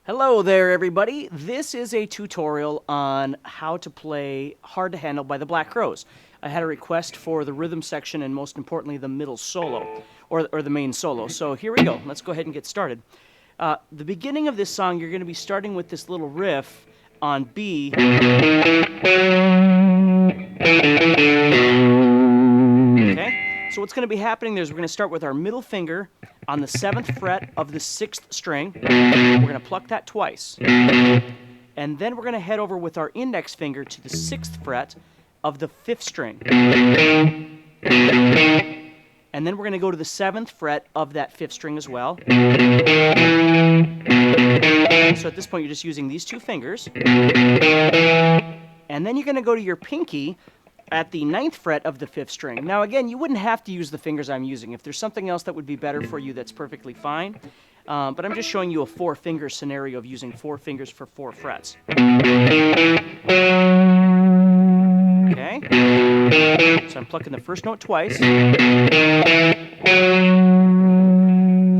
Hello there, everybody. This is a tutorial on how to play Hard to Handle by the Black Crowes. I had a request for the rhythm section and most importantly the middle solo, or the main solo. So here we go. Let's go ahead and get started. The beginning of this song, you're going to be starting with this little riff on B. Okay? So what's going to be happening there is we're going to start with our middle finger on the 7th fret of the 6th string. We're going to pluck that twice. And then we're going to head over with our index finger to the 6th fret of the 5th string. And then we're going to go to the 7th fret of that 5th string as well. So at this point, you're just using these two fingers. And then you're going to go to your pinky at the 9th fret of the 5th string. Now again, you wouldn't have to use the fingers I'm using. If there's something else that would be better for you, that's perfectly fine. But I'm just showing you a 4-finger scenario of using 4 fingers for 4 frets. Okay? So I'm plucking the first note twice.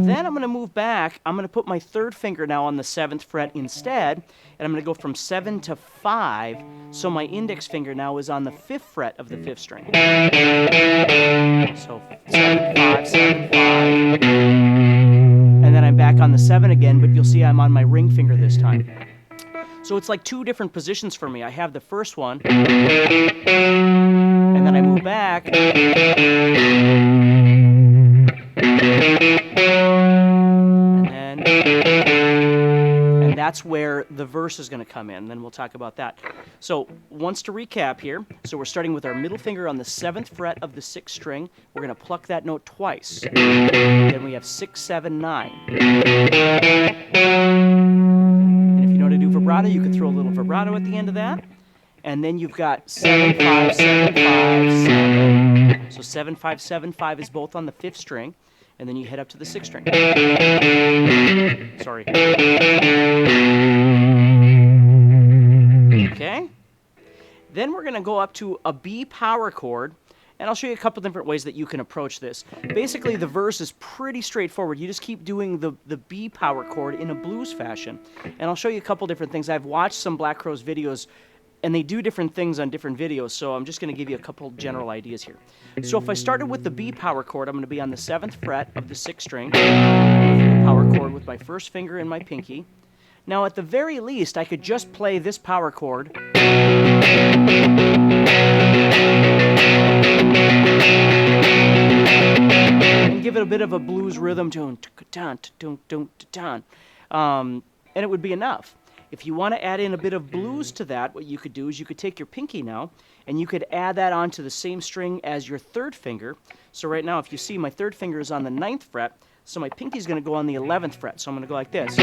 Then I'm going to move back. I'm going to put my 3rd finger now on the 7th fret instead, and I'm going to go from 7 to 5, so my index finger now is on the 5th fret of the 5th string. So 7, 5, 7, 5. And then I'm back on the 7 again, but you'll see I'm on my ring finger this time. So it's like 2 different positions for me. I have the first one, and then I move back. And that's where the verse is going to come in, and then we'll talk about that. So once to recap here, so we're starting with our middle finger on the 7th fret of the 6th string. We're going to pluck that note twice. Then we have 6, 7, 9. And if you know how to do vibrato, you can throw a little vibrato at the end of that. And then you've got 7, 5, 7, 5, 7. So 7, 5, 7, 5 is both on the 5th string. And then you head up to the 6th string. Sorry. Okay? Then we're going to go up to a B power chord, and I'll show you a couple different ways that you can approach this. Basically, the verse is pretty straightforward. You just keep doing the B power chord in a blues fashion. And I'll show you a couple different things. I've watched some Black Crowes videos, and they do different things on different videos, so I'm just going to give you a couple general ideas here. So if I started with the B power chord, I'm going to be on the 7th fret of the 6th string, with the power chord with my first finger and my pinky. Now at the very least, I could just play this power chord, and give it a bit of a blues rhythm, and it would be enough. If you want to add in a bit of blues to that, what you could do is you could take your pinky now, and you could add that onto the same string as your 3rd finger. So right now, if you see, my 3rd finger is on the 9th fret, so my pinky is going to go on the 11th fret. So I'm going to go like this.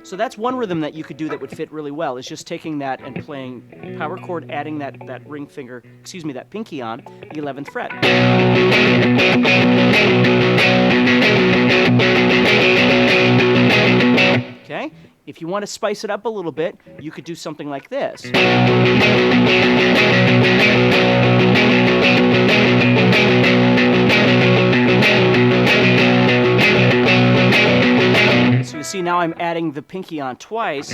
So that's one rhythm that you could do that would fit really well, is just taking that and playing power chord, adding that ring finger, that pinky on the 11th fret. Okay? If you want to spice it up a little bit, you could do something like this. So you see now I'm adding the pinky on twice.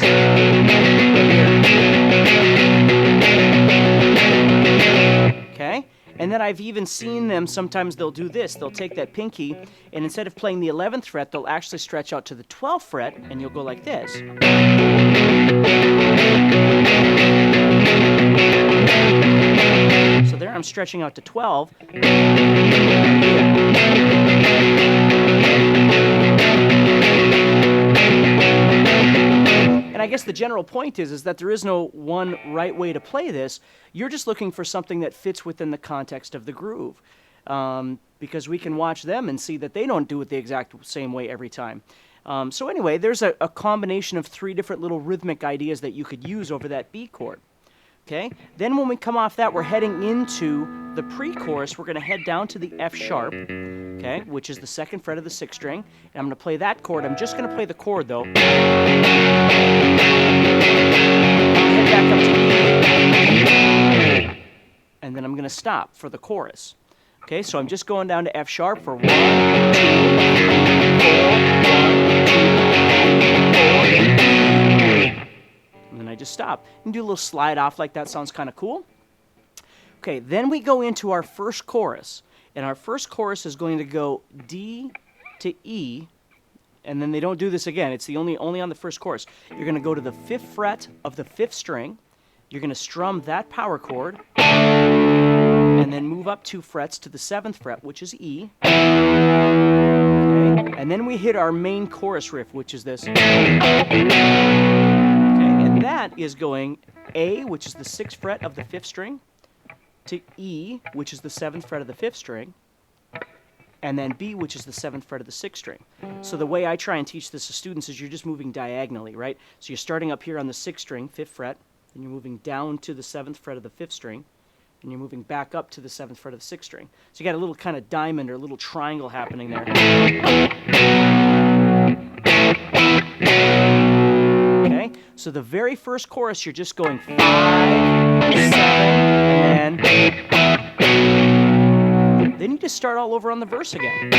Okay? And then I've even seen them, sometimes they'll do this. They'll take that pinky, and instead of playing the 11th fret, they'll actually stretch out to the 12th fret, and you'll go like this. So there I'm stretching out to 12. And I guess the general point is that there is no one right way to play this. You're just looking for something that fits within the context of the groove. Because we can watch them and see that they don't do it the exact same way every time. So anyway, there's a combination of 3 different little rhythmic ideas that you could use over that B chord. Okay? Then when we come off that, we're heading into the pre-chorus. We're going to head down to the F sharp, okay, which is the 2nd fret of the 6th string. And I'm going to play that chord. I'm just going to play the chord, though. Head back to stop for the chorus. Okay, so I'm just going down to F sharp for 1, 2, 4, 1, 2, 4, and then I just stop. And do a little slide off like that. Sounds kind of cool. Okay, then we go into our first chorus. And our first chorus is going to go D to E. And then they don't do this again. It's the only on the first chorus. You're going to go to the 5th fret of the 5th string. You're going to strum that power chord. And then move up 2 frets to the 7th fret, which is E. Okay, and then we hit our main chorus riff, which is this. And that is going A, which is the 6th fret of the 5th string, to E, which is the 7th fret of the 5th string, and then B, which is the 7th fret of the 6th string. So the way I try and teach this to students is you're just moving diagonally, right? So you're starting up here on the 6th string, 5th fret, and you're moving down to the 7th fret of the 5th string, and you're moving back up to the 7th fret of the 6th string. So you got a little kind of diamond or a little triangle happening there. Okay, so the very first chorus, you're just going 5, 7, and then you just start all over on the verse again.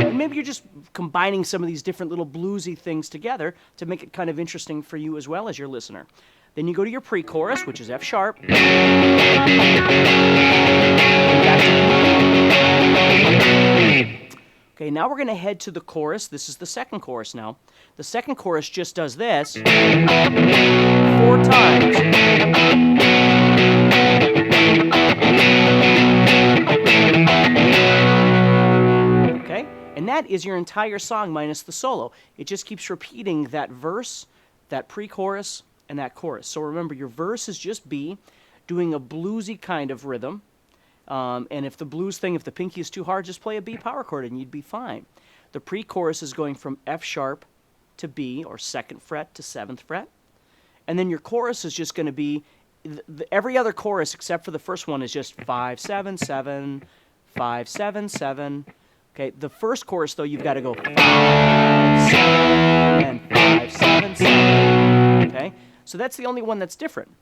And maybe you're just combining some of these different little bluesy things together to make it kind of interesting for you as well as your listener. Then you go to your pre-chorus, which is F sharp. Okay, now we're going to head to the chorus. This is the second chorus now. The second chorus just does this 4 times. Okay, and that is your entire song minus the solo. It just keeps repeating that verse, that pre-chorus, and that chorus. So remember, your verse is just B, doing a bluesy kind of rhythm. And if the blues thing, if the pinky is too hard, just play a B power chord and you'd be fine. The pre-chorus is going from F sharp to B, or 2nd fret to 7th fret. And then your chorus is just going to be, every other chorus except for the first one is just 5, 7, 7, 5, 7, 7. Okay, the first chorus, though, you've got to go 5, 7, and 5, 7, 7. Okay, so that's the only one that's different.